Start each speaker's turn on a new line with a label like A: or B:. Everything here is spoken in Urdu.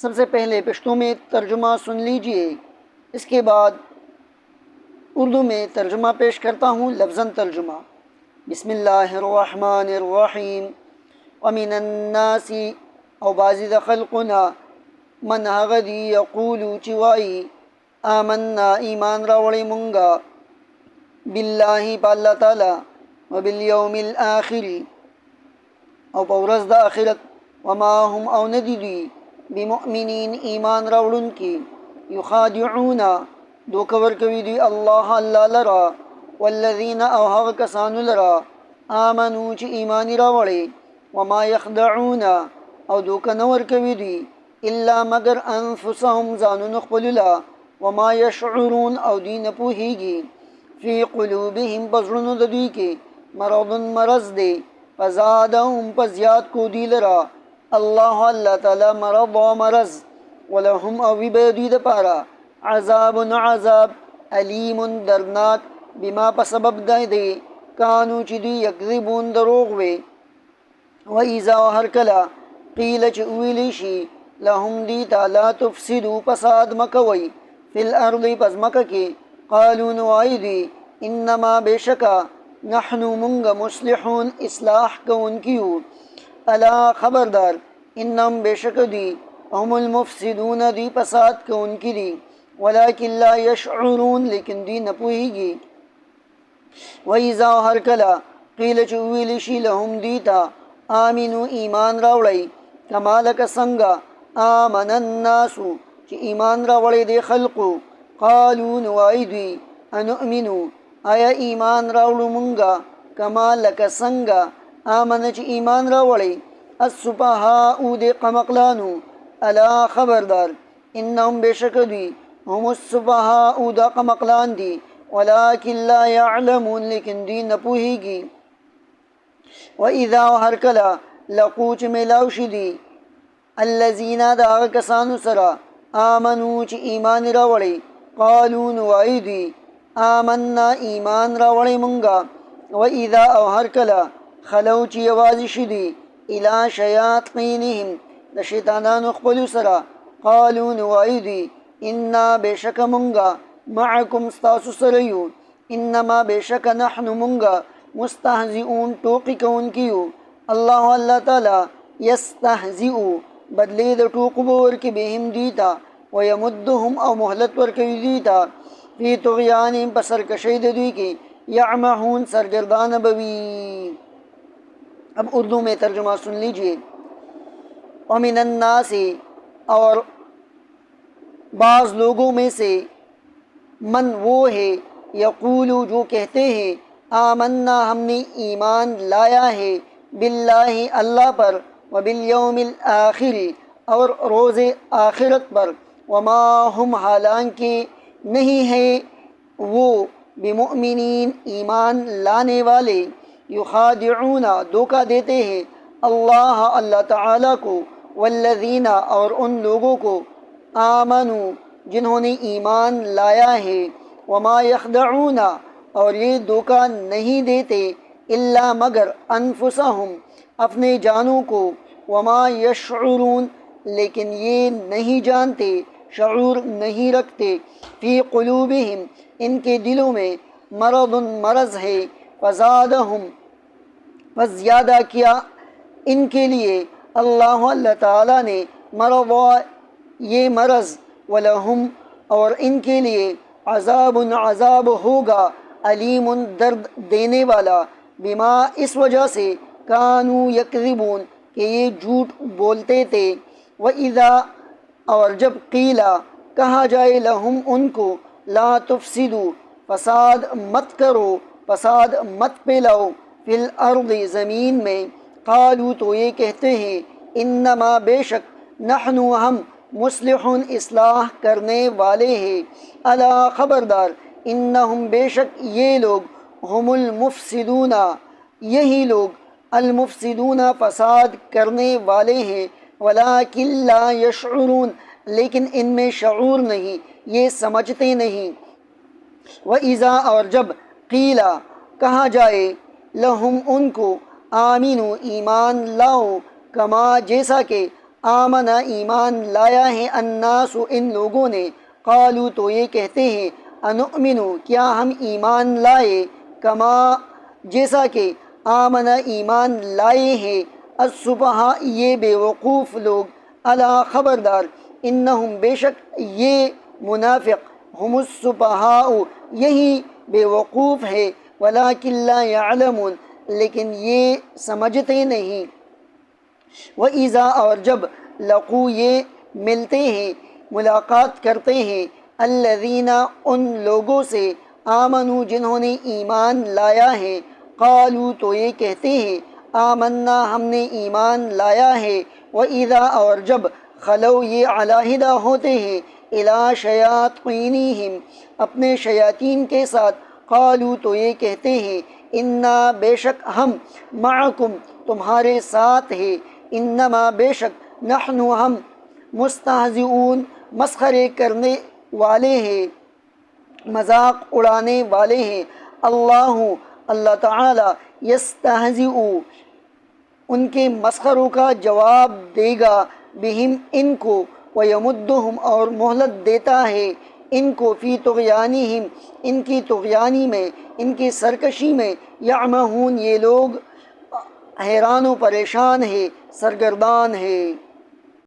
A: سب سے پہلے پشتو میں ترجمہ سن لیجئے، اس کے بعد اردو میں ترجمہ پیش کرتا ہوں، لفظاً ترجمہ۔ بسم اللہ الرحمن الرحیم۔ ومن الناس او بعضی د خلقنا من هغه دی یقولو چوائی آمنا ایمان راوڑی منگا باللہ پا اللہ تعالی وبالیوم الآخر او پا ورځ د آخرت وما هم او ندی بمؤمنین ایمان راوڑن کی یخادعون دوکور کوي دی اللہ لرا والذین او هغه کسانو لرا آمنو چی ایمانی راوڑی وما یخدعون او دوکا نور کوي دی الا مگر انفسهم زانو نخبللا وما یشعرون او دی نپوہیگی فی قلوبهم بزرنو دوی کے مرض مرض دے فزادهم پزیاد کو دی لرا اللہ تعالی مرض و مرض ولہم او بیدی دا پارا عذاب عذاب علیم درناک بما پسبب دے کانو چی دی یکذبون دروغ وے وَإِذَا وَهَرْكَلَا قِيلَ چُوِلِشِ لَهُمْ دِيتَا لَا تُفْسِدُوا پساد مکوئی فِي الْأَرْضِ پس مکہ کے قالوا نوائدی انما بیشکا نحن منگ مصلحون اصلاح کون کیو الا خبردار انم بیشک دی هم المفسدون دی پساد کون کی دی ولیکن لا یشعرون لیکن دی نپوہی گی وَإِذَا وَهَرْكَلَا قِيلَ چُوِلِشِ لَهُمْ دِيتَا آمینو ایمان راوڑی کمالک سنگا آمن الناسو چی ایمان راوڑی دے خلقو قالو نوائدوی انؤمنو آیا ایمان راوڑو منگا کمالک سنگا آمن چی ایمان راوڑی السپہاؤ دے قمقلانو الا خبردار انہم بیشک دی ہم السپہاؤ دا قمقلان دی ولیکن لا یعلمون لیکن دی نپوہی گی وَإِذَا وَهَرْكَلَا لَقُوچ ملاوشی دی الَّذِينَ داغ کسانو سرا آمنو چی ایمان راوڑی قالو نوائی دی آمنا ایمان راوڑی منگا وَإِذَا وَهَرْكَلَا خلو چی آوازش دی الى شیاطینہم دا شیطانان اخبلو سرا قالو نوائی دی انا بیشک منگا معکم ستاسو سریو انما بیشک نحن منگا مستہزئون ٹوقی کون کیو اللہ تعالی یستہزئو بدلے دا ٹوق بور کی بہم دیتا ویمدہم او محلت ورکی دیتا فی طغیانہم پسر کشید دوی کی یعمہون سرگردان بوی۔ اب اردو میں ترجمہ سن لیجئے۔ ومن الناس اور بعض لوگوں میں سے من وہ ہے یقولو جو کہتے ہیں آمنا ہم نے ایمان لایا ہے باللہ اللہ پر وبالیوم الآخر اور روز آخرت پر وما ہم حالانکہ نہیں ہے وہ بمؤمنین ایمان لانے والے یخادعون دھوکہ دیتے ہیں اللہ تعالی کو والذین اور ان لوگوں کو آمنو جنہوں نے ایمان لایا ہے وما یخدعون اور یہ دھوکہ نہیں دیتے الا مگر انفسہم اپنے جانوں کو وما یشعرون لیکن یہ نہیں جانتے شعور نہیں رکھتے فی قلوبہم ان کے دلوں میں مرض مرض ہے فزادہم پس زیادہ کیا ان کے لیے اللہ تعالیٰ نے مرض یہ مرض ولہم اور ان کے لیے عذاب عذاب ہوگا علیم درد دینے والا بما اس وجہ سے کانو یکذبون کہ یہ جھوٹ بولتے تھے وَإِذَا اور جب قیلا کہا جائے لہم ان کو لا تفسدو فساد مت کرو فساد مت پھیلاؤ فی الارض زمین میں قالو تو یہ کہتے ہیں انما بے شک نحنو ہم مصلحون اصلاح کرنے والے ہیں الا خبردار انہم بے شک یہ لوگ ہم المفسدون یہی لوگ المفسدون فساد کرنے والے ہیں ولیکن لا یشعرون لیکن ان میں شعور نہیں، یہ سمجھتے نہیں۔ وَإِذَا اور جب قیلا کہا جائے لہم ان کو آمینو ایمان لاؤ کما جیسا کہ آمنا ایمان لایا ہے، الناس ان لوگوں نے، قالو تو یہ کہتے ہیں، انؤمن کیا ہم ایمان لائے، کما جیسا کہ آمنا ایمان لائے ہیں، الصبحاء یہ بے وقوف لوگ، الا خبردار، انہم بے شک یہ منافق، ہم الصبحاء یہی بے وقوف ہے، ولکن لا یعلمون لیکن یہ سمجھتے نہیں، وَإِذَا اور جب لقو یہ ملتے ہیں، ملاقات کرتے ہیں، الذین ان لوگوں سے، آمنو جنہوں نے ایمان لایا ہے، قالو تو یہ کہتے ہیں، آمنا ہم نے ایمان لایا ہے، وَإِذَا اور جب خلو یہ علیحدہ ہوتے ہیں، الی شیاطینہم اپنے شیاطین کے ساتھ، قالو تو یہ کہتے ہیں، انا بے شک ہم، معکم تمہارے ساتھ ہے، انما بے شک نحن ہم، مستہزئون مسخرے کرنے والے ہیں، مذاق اڑانے والے ہیں، اللہ تعالی یستہزئ ان کے مسخروں کا جواب دے گا، بہم ان کو، ویمدہم اور مہلت دیتا ہے ان کو، فی طغیانہم ان کی طغیانی میں، ان کی سرکشی میں، یعمہون یہ لوگ حیران و پریشان ہے، سرگردان ہے۔